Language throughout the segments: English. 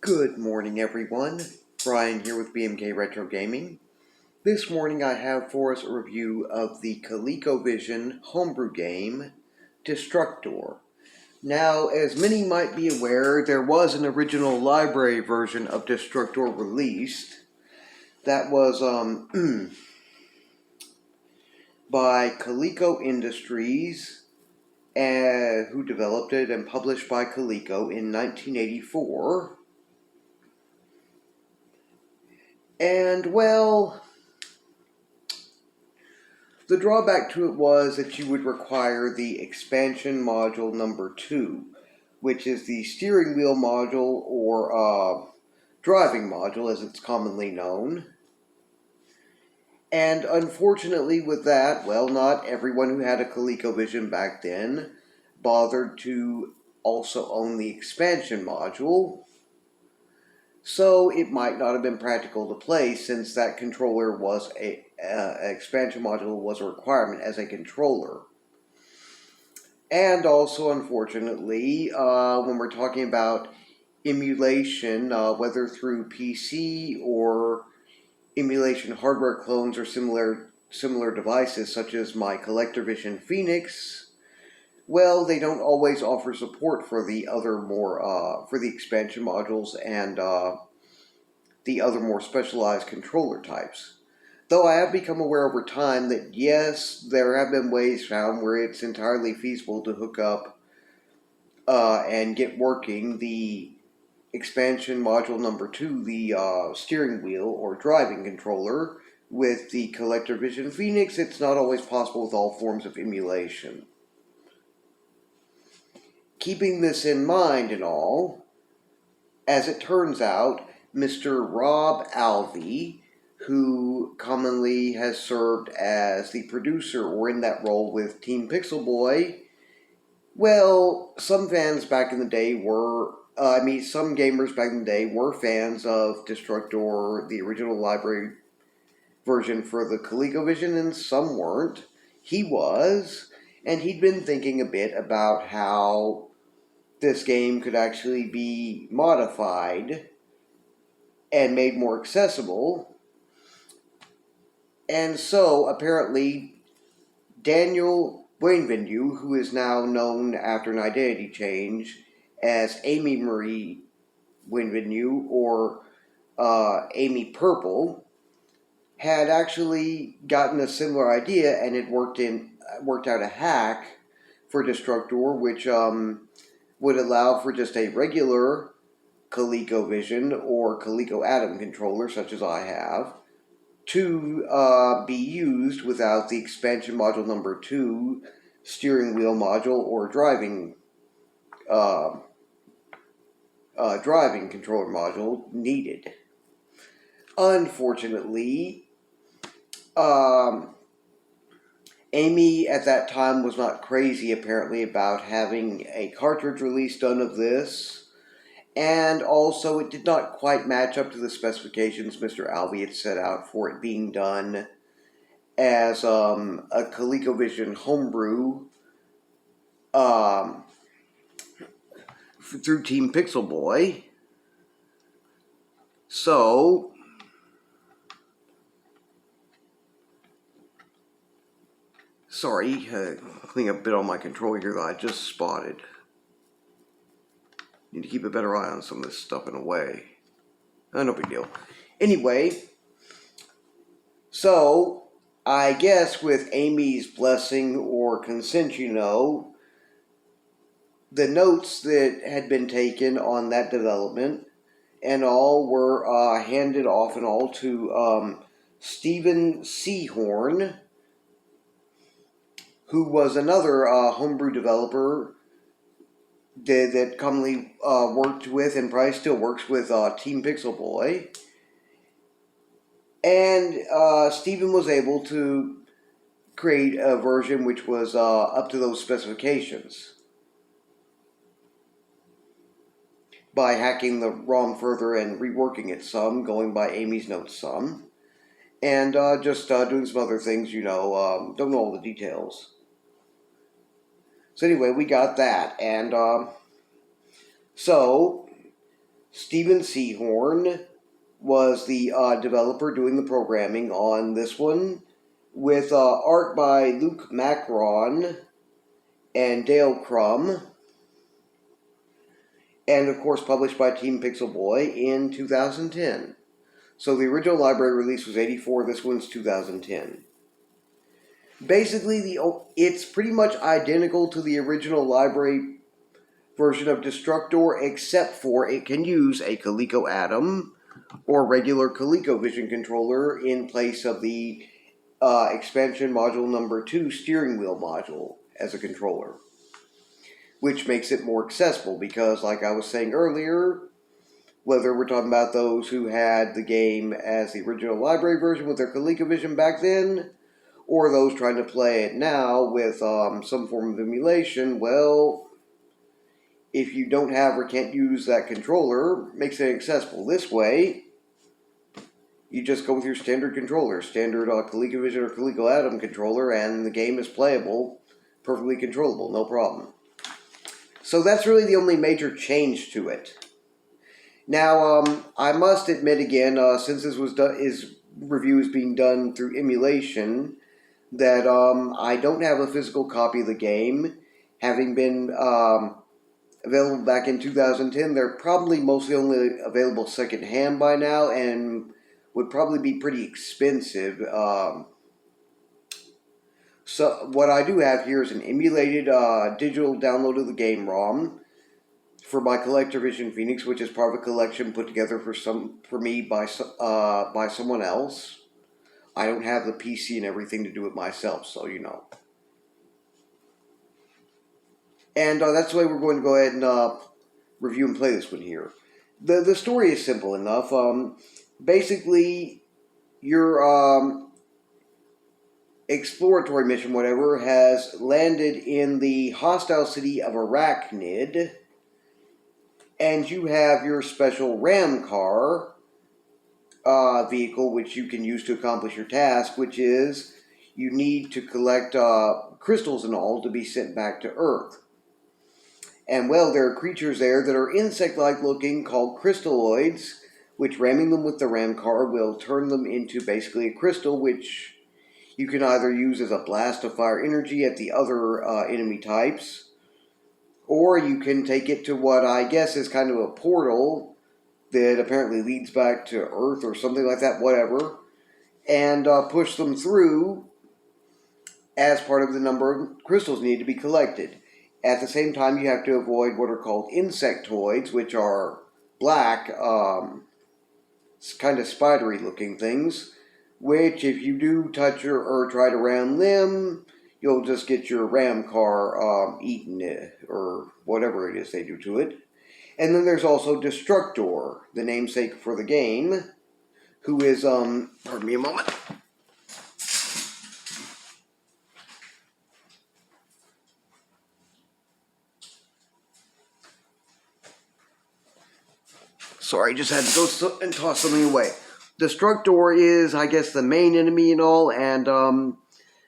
Good morning, everyone. Brian here with BMK Retro Gaming. This morning I have for us a review of the ColecoVision homebrew game, Destructor. Now, as many might be aware, there was an original library version of Destructor released that was by Coleco Industries, who developed it and published by Coleco in 1984. And, well, the drawback to it was that you would require the expansion module number 2, which is the steering wheel module, or driving module as it's commonly known. And unfortunately with that, well, not everyone who had a ColecoVision back then bothered to also own the expansion module. So it might not have been practical to play, since that controller was expansion module was a requirement as a controller. And also, unfortunately, when we're talking about emulation, whether through PC or emulation hardware clones or similar devices, such as my ColecoVision Phoenix, well, they don't always offer support for the other for the expansion modules and the other more specialized controller types. Though I have become aware over time that yes, there have been ways found where it's entirely feasible to hook up and get working the expansion module number 2, the steering wheel or driving controller, with the ColecoVision Phoenix. It's not always possible with all forms of emulation. Keeping this in mind and all, as it turns out, Mr. Rob Alvey, who commonly has served as the producer or in that role with Team Pixel Boy, well, some fans back in the day were, some gamers back in the day were fans of Destructor, the original library version for the ColecoVision, and some weren't. He was, and he'd been thinking a bit about how this game could actually be modified and made more accessible. And so, apparently, Daniel Buenvenue, who is now known after an identity change as Amy Marie Buenvenue, or Amy Purple, had actually gotten a similar idea and had worked out a hack for Destructor, which would allow for just a regular ColecoVision or Coleco Atom controller, such as I have, to be used without the expansion module number 2, steering wheel module, or driving controller module needed. Unfortunately, Amy at that time was not crazy, apparently, about having a cartridge release done of this, and also it did not quite match up to the specifications Mr. Alvey had set out for it being done as a ColecoVision homebrew through Team Pixel Boy. So, sorry, cleaning up a bit on my controller here that I just spotted. Need to keep a better eye on some of this stuff in a way. No big deal. Anyway, so I guess with Amy's blessing or consent, the notes that had been taken on that development and all were handed off and all to Stephen Seahorn, who was another homebrew developer that commonly worked with and probably still works with Team Pixel Boy. And Stephen was able to create a version which was up to those specifications by hacking the ROM further and reworking it some, going by Amy's notes some, and just doing some other things, don't know all the details. So anyway, we got that, and so Steven Seahorn was the developer doing the programming on this one, with art by Luke Macron and Dale Crum, and of course published by Team Pixel Boy in 2010. So the original library release was 84, this one's 2010. Basically, it's pretty much identical to the original library version of Destructor, except for it can use a Coleco Atom or regular ColecoVision controller in place of the expansion module number 2 steering wheel module as a controller, which makes it more accessible because, like I was saying earlier, whether we're talking about those who had the game as the original library version with their ColecoVision back then, or those trying to play it now with some form of emulation, well, if you don't have or can't use that controller, it makes it accessible. This way, you just go with your standard controller, standard ColecoVision or Coleco Atom controller, and the game is playable, perfectly controllable, no problem. So that's really the only major change to it. Now, I must admit again, since this review is being done through emulation, that I don't have a physical copy of the game. Having been available back in 2010, they're probably mostly only available secondhand by now, and would probably be pretty expensive. So what I do have here is an emulated digital download of the game ROM for my ColecoVision Phoenix, which is part of a collection put together for me by someone else. I don't have the PC and everything to do it myself, so you know. And that's the way we're going to go ahead and review and play this one here. The story is simple enough. Basically, your exploratory mission, whatever, has landed in the hostile city of Arachnid, and you have your special ram car vehicle, which you can use to accomplish your task, which is you need to collect crystals and all to be sent back to Earth. And well, there are creatures there that are insect-like looking called crystalloids, which ramming them with the ram car will turn them into basically a crystal, which you can either use as a blast of fire energy at the other enemy types, or you can take it to what I guess is kind of a portal that apparently leads back to Earth or something like that, whatever, and push them through as part of the number of crystals needed to be collected. At the same time, you have to avoid what are called insectoids, which are black, kind of spidery looking things, which if you do touch or try to ram them, you'll just get your ram car eaten, or whatever it is they do to it. And then there's also Destructor, the namesake for the game, who is, pardon me a moment. Sorry, just had to go and toss something away. Destructor is, I guess, the main enemy and all, and,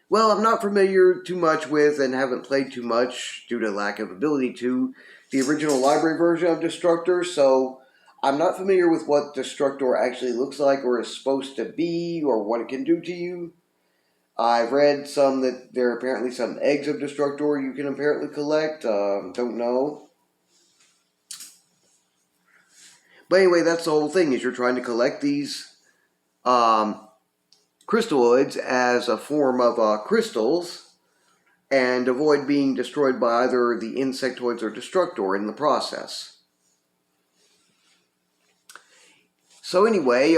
well, I'm not familiar too much with and haven't played too much due to lack of ability to the original library version of Destructor, so I'm not familiar with what Destructor actually looks like or is supposed to be or what it can do to you. I've read some that there are apparently some eggs of Destructor you can apparently collect. Don't know. But anyway, that's the whole thing, is you're trying to collect these crystalloids as a form of crystals and avoid being destroyed by either the insectoids or Destructor in the process. So anyway,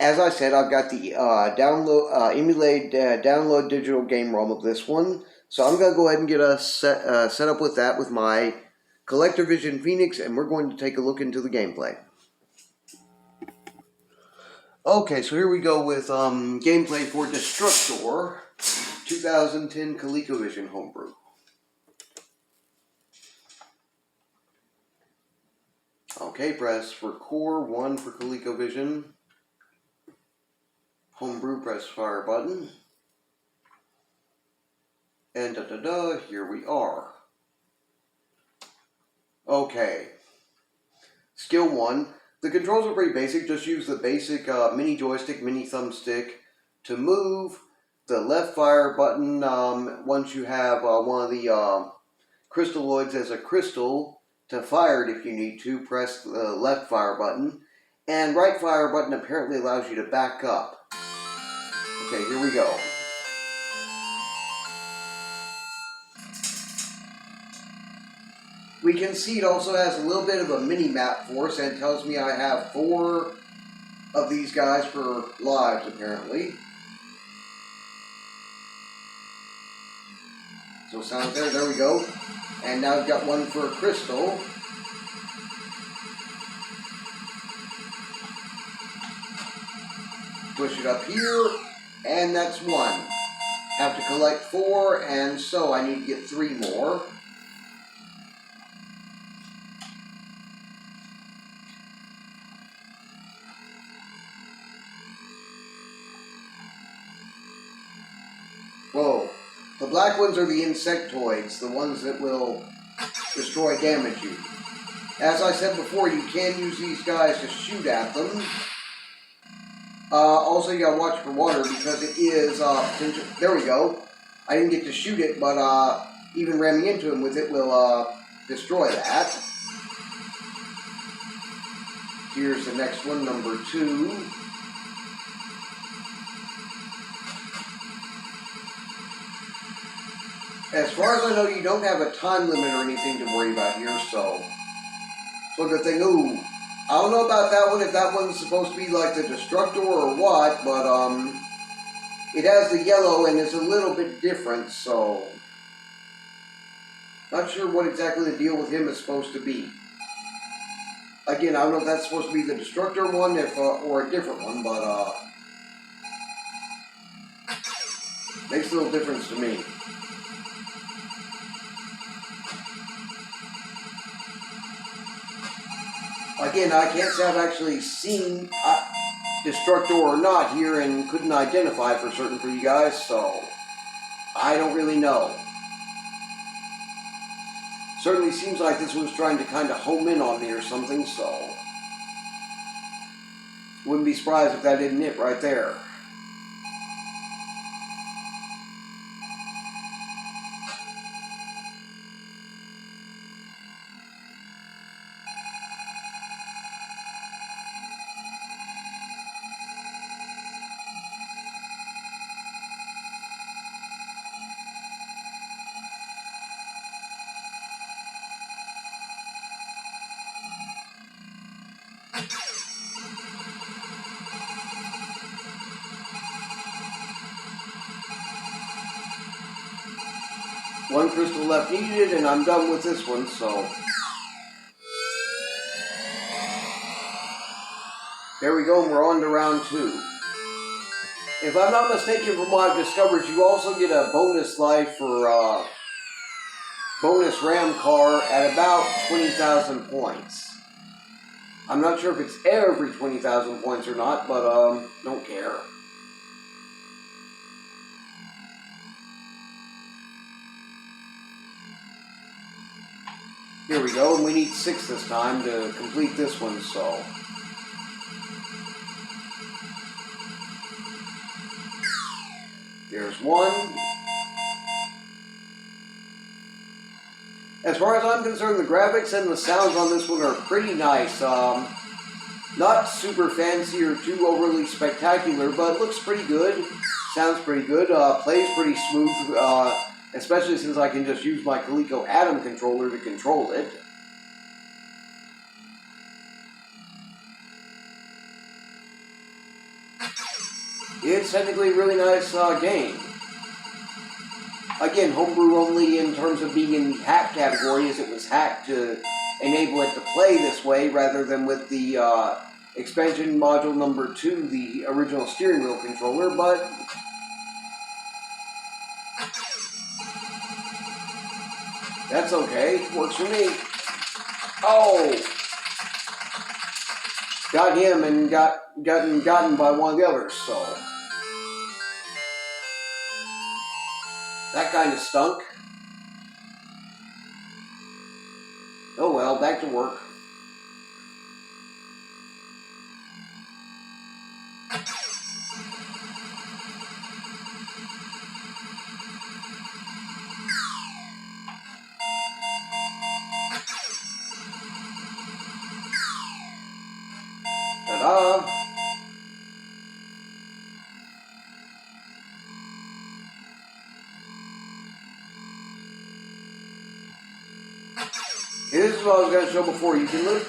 as I said, I've got the emulated download digital game ROM of this one. So I'm going to go ahead and get us set up with that with my ColecoVision Phoenix, and we're going to take a look into the gameplay. Okay, so here we go with gameplay for Destructor 2010 ColecoVision Homebrew. Okay, press for Core 1 for ColecoVision. Homebrew, press fire button. And here we are. Okay. Skill 1. The controls are pretty basic. Just use the basic mini joystick, mini thumbstick to move. The left fire button, once you have one of the crystalloids as a crystal, to fire it if you need to, press the left fire button. And right fire button apparently allows you to back up. Okay, here we go. We can see it also has a little bit of a mini map for us, and it tells me I have 4 of these guys for lives apparently. So sound there we go. And now I've got one for a crystal. Push it up here, and that's 1. Have to collect 4, and so I need to get 3 more. Whoa. The black ones are the insectoids, the ones that will destroy, damage you. As I said before, you can use these guys to shoot at them. Also, you gotta watch for water because it is potential. There we go. I didn't get to shoot it, but even ramming into him with it will destroy that. Here's the next one, number 2. As far as I know, you don't have a time limit or anything to worry about here, so it's a good thing. Ooh, I don't know about that one, if that one's supposed to be like the Destructor or what, but it has the yellow and it's a little bit different, so not sure what exactly the deal with him is supposed to be. Again, I don't know if that's supposed to be the Destructor one or a different one, but makes a little difference to me. Again, I can't say I've actually seen Destructor or not here and couldn't identify for certain for you guys, so I don't really know. Certainly seems like this one's trying to kind of home in on me or something, so wouldn't be surprised if that didn't hit right there. One crystal left needed, and I'm done with this one, so there we go, and we're on to round 2. If I'm not mistaken from what I've discovered, you also get a bonus life for bonus ram car at about 20,000 points. I'm not sure if it's every 20,000 points or not, but don't care. Here we go, and we need 6 this time to complete this one, so there's 1. As far as I'm concerned, the graphics and the sounds on this one are pretty nice. Not super fancy or too overly spectacular, but looks pretty good. Sounds pretty good. Plays pretty smooth, especially since I can just use my Coleco Atom controller to control it. It's technically a really nice game. Again, homebrew only in terms of being in the hack category, as it was hacked to enable it to play this way rather than with the expansion module number 2, the original steering wheel controller, but that's okay. Works for me. Oh! Got him and gotten by one of the others, so that kind of stunk. Oh well, back to work. is what I was going to show before. You can look.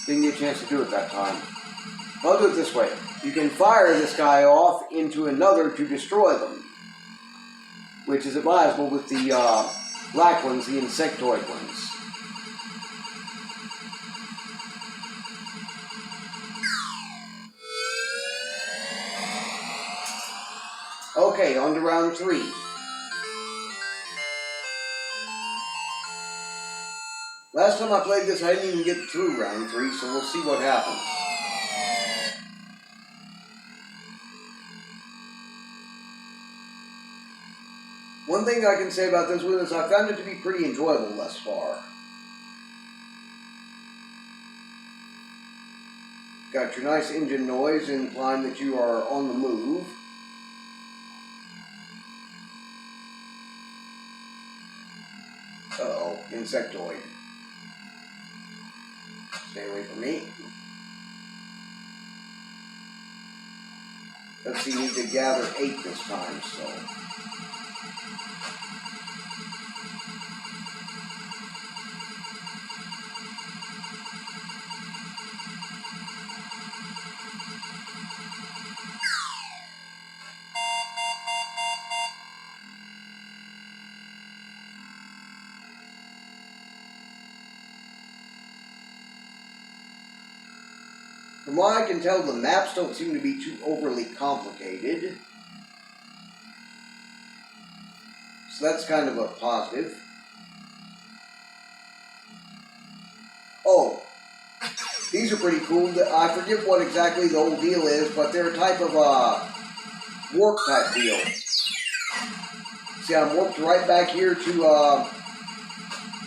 Didn't get a chance to do it that time. I'll do it this way. You can fire this guy off into another to destroy them, which is advisable with the black ones, the insectoid ones. Okay, on to round 3. Last time I played this, I didn't even get through round 3, so we'll see what happens. One thing I can say about this one is I found it to be pretty enjoyable thus far. Got your nice engine noise implying that you are on the move. Uh-oh, insectoid. Stay away from me. Let's see, you need to gather 8 this time, so. From what I can tell, the maps don't seem to be too overly complicated. So that's kind of a positive. Oh, these are pretty cool. I forget what exactly the whole deal is, but they're a type of warp type deal. See, I'm warped right back here to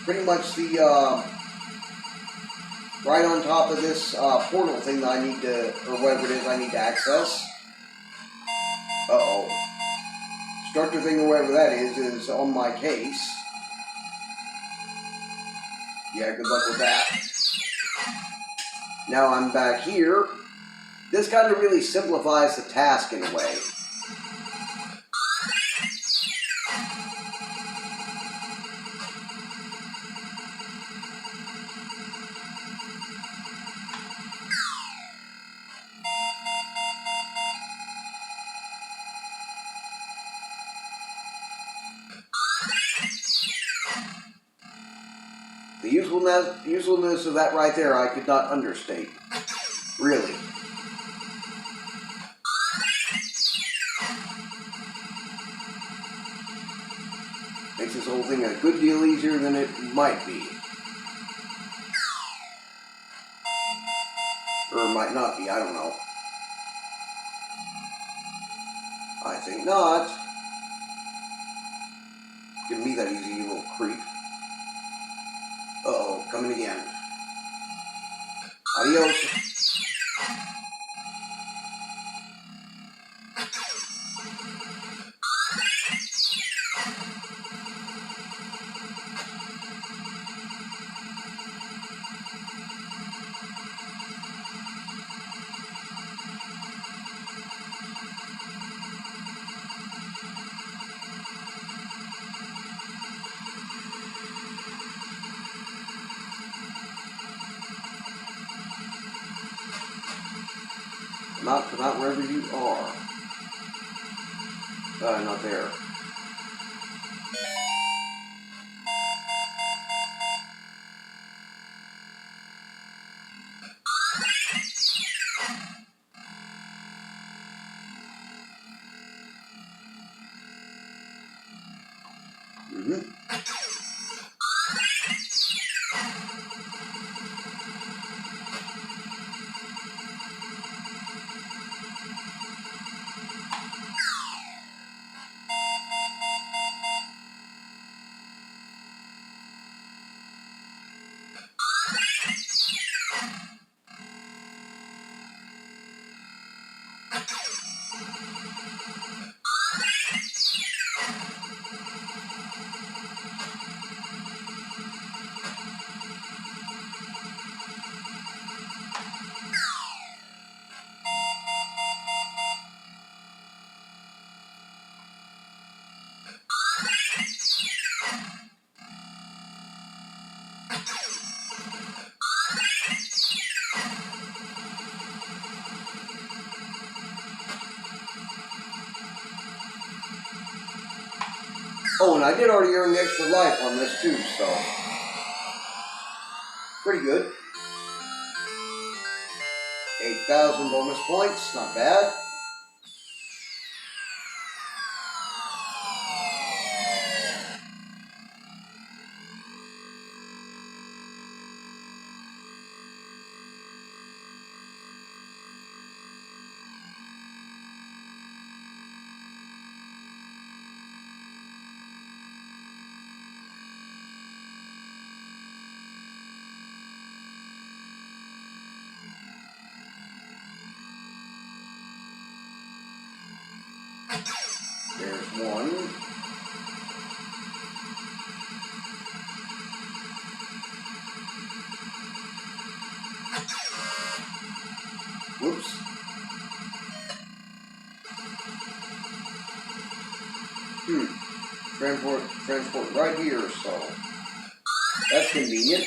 pretty much the right on top of this portal thing that I need to, or whatever it is I need to access. Uh-oh. Destructor thing or whatever that is on my case. Yeah, good luck with that. Now I'm back here. This kind of really simplifies the task in a way. The usefulness of that right there, I could not understate. Really. Makes this whole thing a good deal easier than it might be. Or might not be, I don't know. I think not. Give me that easy, you little creep. Uh-oh, coming again. Adios. Come out wherever you are. Not there. Oh, and I did already earn the extra life on this too, so pretty good. 8,000 bonus points, not bad. There's one. Whoops. Transport right here, so that's convenient.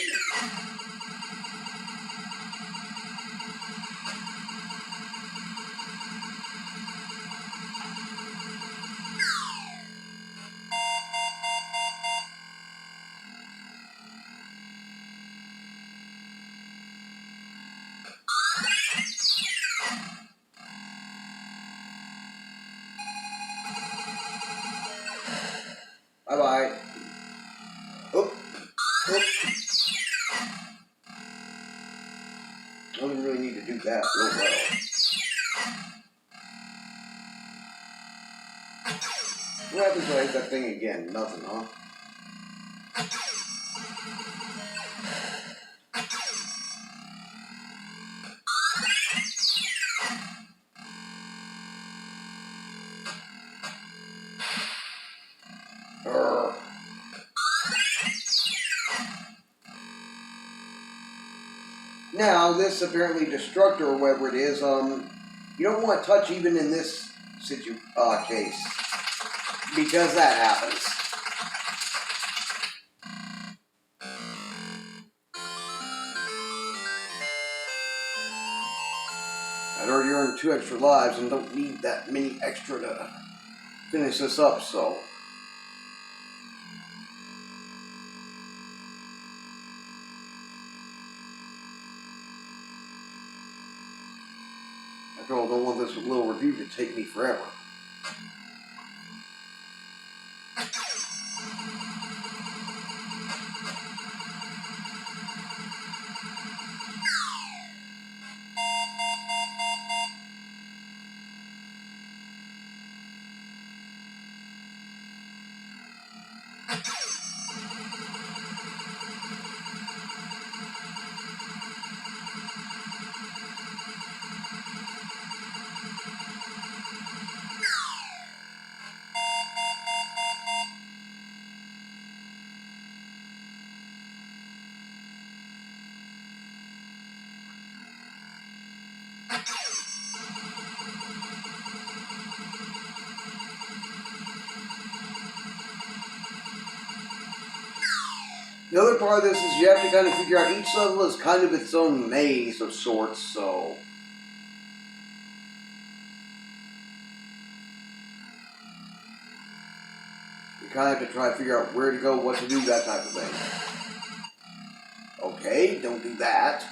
Bye-bye. Oh, oh. I don't really need to do that real well. What happens when I hit that thing again? Nothing, huh? Urgh. Now, this apparently Destructor, or whatever it is, you don't want to touch even in this case, because that happens. I'd already earned 2 extra lives and don't need that many extra to finish this up, so. After all, I don't want this little review to take me forever. The other part of this is you have to kind of figure out each level is kind of its own maze of sorts, so. You kind of have to try to figure out where to go, what to do, that type of thing. Okay, don't do that.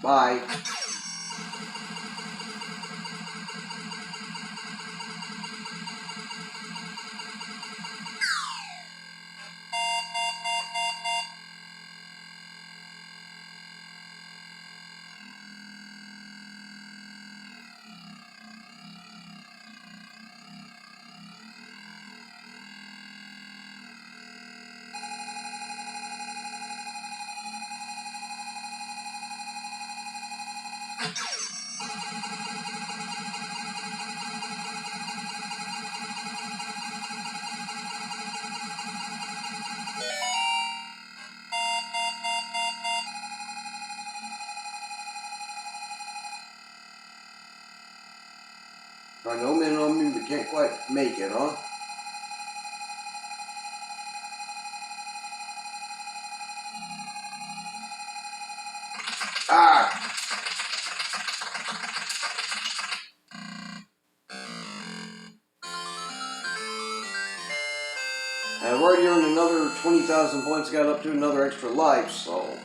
Bye. I know men on me, but can't quite make it, huh? Ah! I've already earned another 20,000 points, got up to another extra life, so...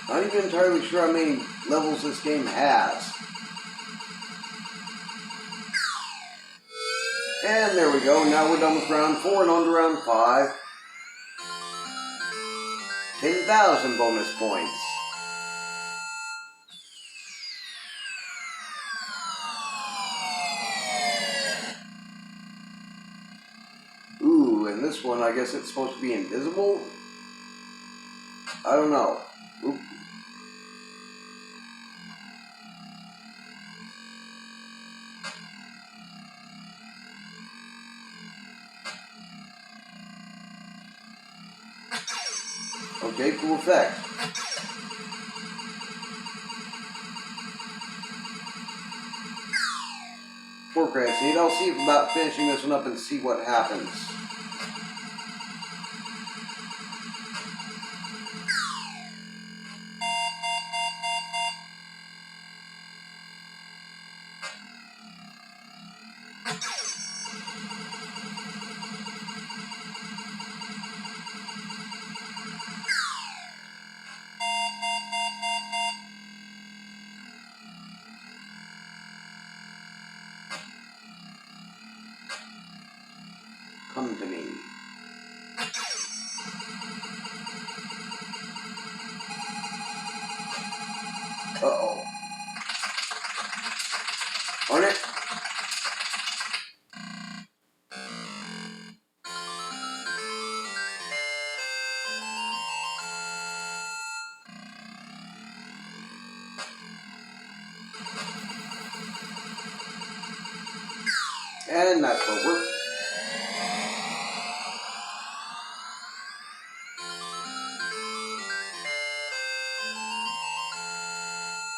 Not even entirely sure how many levels this game has. And there we go, now we're done with round 4 and on to round 5. 10,000 bonus points. Ooh, and this one, I guess it's supposed to be invisible? I don't know. Oop. Okay, cool effect. Procrastinate. I'll see about finishing this one up and see what happens. Come to me. Uh-oh. On it. And that's over.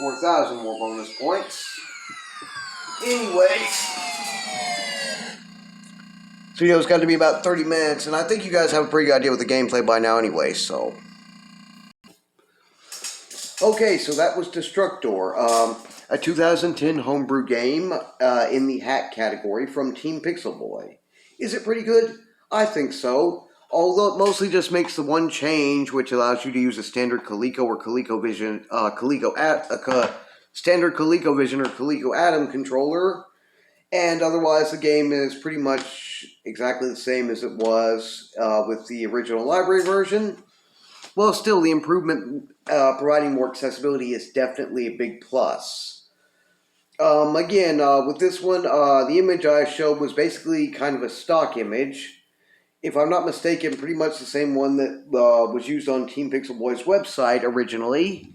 $4,000 more bonus points. Anyways. This video's got to be about 30 minutes, and I think you guys have a pretty good idea with the gameplay by now anyway, so. Okay, so that was Destructor, a 2010 homebrew game in the hack category from Team Pixel Boy. Is it pretty good? I think so. Although it mostly just makes the one change, which allows you to use a standard Coleco or ColecoVision, standard ColecoVision or Coleco Atom controller, and otherwise the game is pretty much exactly the same as it was with the original library version. Well, still, the improvement providing more accessibility is definitely a big plus. Again, with this one, the image I showed was basically kind of a stock image. If I'm not mistaken, pretty much the same one that was used on Team Pixel Boy's website originally,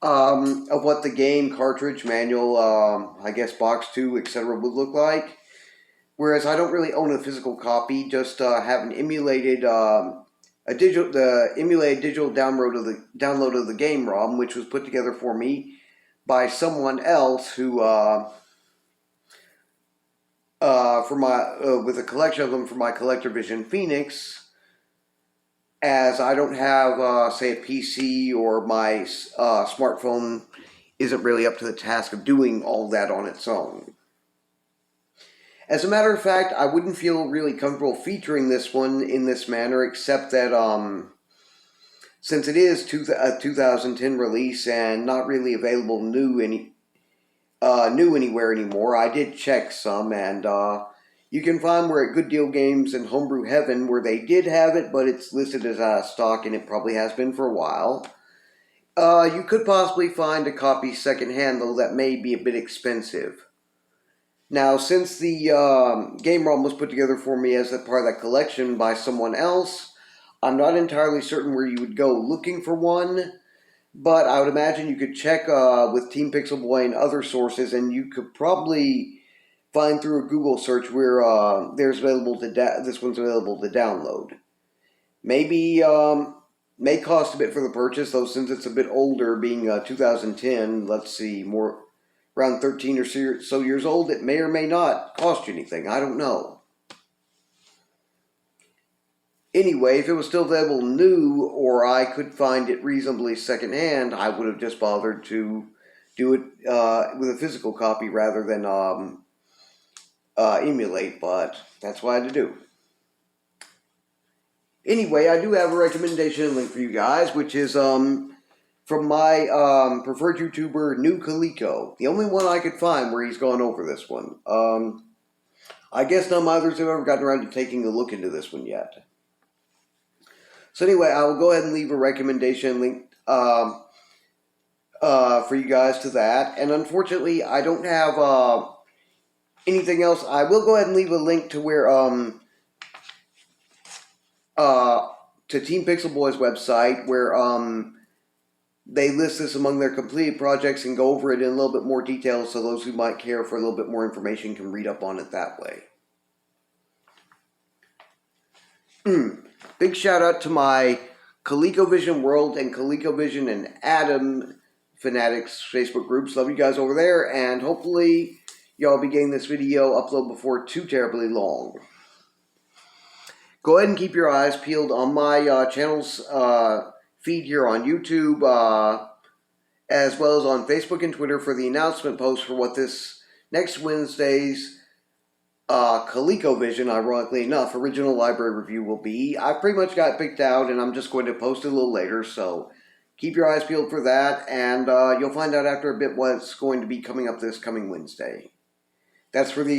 of what the game, cartridge, manual, I guess box 2, etc. would look like. Whereas I don't really own a physical copy, just have an emulated, the emulated digital download of the game ROM, which was put together for me by someone else who, with a collection of them for my ColecoVision Phoenix, as I don't have, say, a PC, or my smartphone isn't really up to the task of doing all that on its own. As a matter of fact, I wouldn't feel really comfortable featuring this one in this manner, except that since it is a 2010 release and not really available new anywhere anymore, I did check some, and you can find we're at Good Deal Games and Homebrew Heaven, where they did have it, but it's listed as out of stock, and it probably has been for a while. You could possibly find a copy secondhand, though that may be a bit expensive. Now, since the game ROM was put together for me as a part of that collection by someone else, I'm not entirely certain where you would go looking for one, but I would imagine you could check with Team Pixel Boy and other sources, and you could probably find through a Google search where this one's available to download. Maybe may cost a bit for the purchase, though, since it's a bit older, being 2010. Let's see, around 13 or so years old. It may or may not cost you anything. I don't know. Anyway, if it was still available new, or I could find it reasonably secondhand, I would have just bothered to do it with a physical copy rather than emulate, but that's what I had to do. Anyway, I do have a recommendation link for you guys, which is from my preferred YouTuber, New Coleco. The only one I could find where he's gone over this one. I guess none of my others have ever gotten around to taking a look into this one yet. So anyway, I will go ahead and leave a recommendation link for you guys to that. And unfortunately, I don't have anything else. I will go ahead and leave a link to where to Team Pixel Boy's website, where they list this among their completed projects and go over it in a little bit more detail, so those who might care for a little bit more information can read up on it that way. Big shout out to my ColecoVision World and ColecoVision and Atom Fanatics Facebook groups. Love you guys over there, and hopefully y'all be getting this video uploaded before too terribly long. Go ahead and keep your eyes peeled on my channel's feed here on YouTube, as well as on Facebook and Twitter for the announcement post for what this next Wednesday's ColecoVision, ironically enough, original library review will be. I pretty much got picked out, and I'm just going to post it a little later, so keep your eyes peeled for that, and you'll find out after a bit what's going to be coming up this coming Wednesday. That's for the